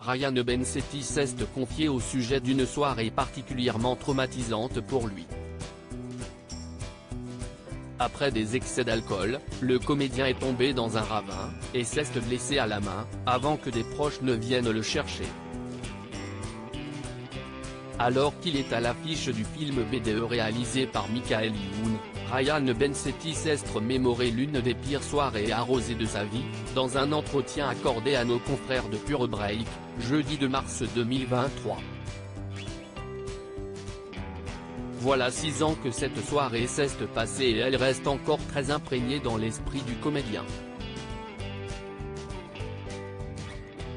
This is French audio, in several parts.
Ryan Bensetti s'est confié au sujet d'une soirée particulièrement traumatisante pour lui. Après des excès d'alcool, le comédien est tombé dans un ravin, et s'est blessé à la main, avant que des proches ne viennent le chercher. Alors qu'il est à l'affiche du film BDE réalisé par Michael Youn, Ryan Bensetti s'est mémoré l'une des pires soirées arrosées de sa vie, dans un entretien accordé à nos confrères de Pure Break, jeudi 2 mars 2023. Voilà 6 ans que cette soirée s'est passée et elle reste encore très imprégnée dans l'esprit du comédien.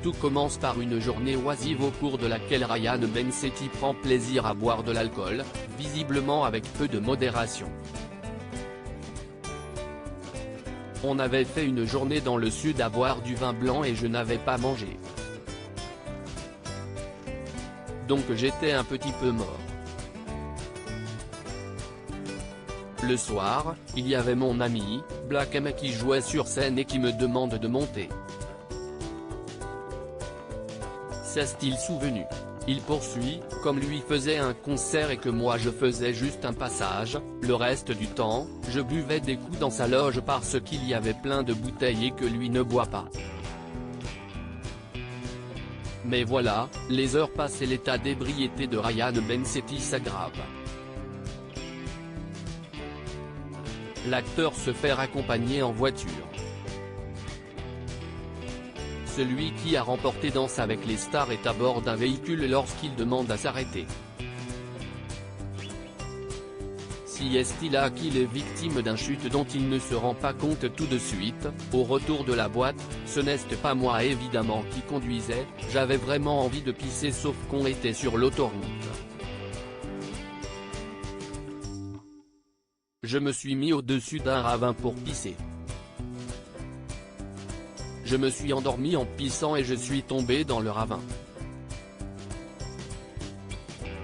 Tout commence par une journée oisive au cours de laquelle Ryan Bensetti prend plaisir à boire de l'alcool, visiblement avec peu de modération. On avait fait une journée dans le sud à boire du vin blanc et je n'avais pas mangé. Donc j'étais un petit peu mort. Le soir, il y avait mon ami, Black M qui jouait sur scène et qui me demande de monter. S'est-il souvenu. Il poursuit, comme lui faisait un concert et que moi je faisais juste un passage, le reste du temps, je buvais des coups dans sa loge parce qu'il y avait plein de bouteilles et que lui ne boit pas. Mais voilà, les heures passent et l'état d'ébriété de Ryan Bensetti s'aggrave. L'acteur se fait raccompagner en voiture. Celui qui a remporté Danse avec les stars est à bord d'un véhicule lorsqu'il demande à s'arrêter. Si est-il là qu'il est victime d'une chute dont il ne se rend pas compte tout de suite, au retour de la boîte, ce n'est pas moi évidemment qui conduisais, j'avais vraiment envie de pisser sauf qu'on était sur l'autoroute. Je me suis mis au-dessus d'un ravin pour pisser. Je me suis endormi en pissant et je suis tombé dans le ravin.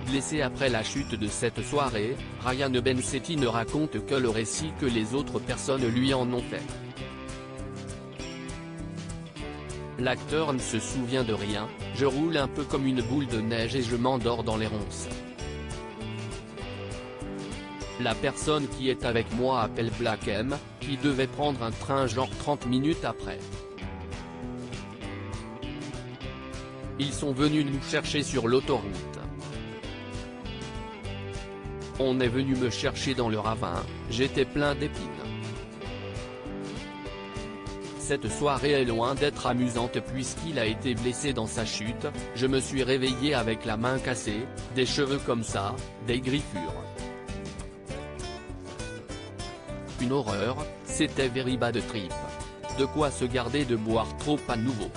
Blessé après la chute de cette soirée, Ryan Bensetti ne raconte que le récit que les autres personnes lui en ont fait. L'acteur ne se souvient de rien, je roule un peu comme une boule de neige et je m'endors dans les ronces. La personne qui est avec moi appelle Black M, qui devait prendre un train genre 30 minutes après. Ils sont venus nous chercher sur l'autoroute. On est venu me chercher dans le ravin, j'étais plein d'épines. Cette soirée est loin d'être amusante puisqu'il a été blessé dans sa chute, je me suis réveillé avec la main cassée, des cheveux comme ça, des griffures. Une horreur, c'était very bad trip. De quoi se garder de boire trop à nouveau.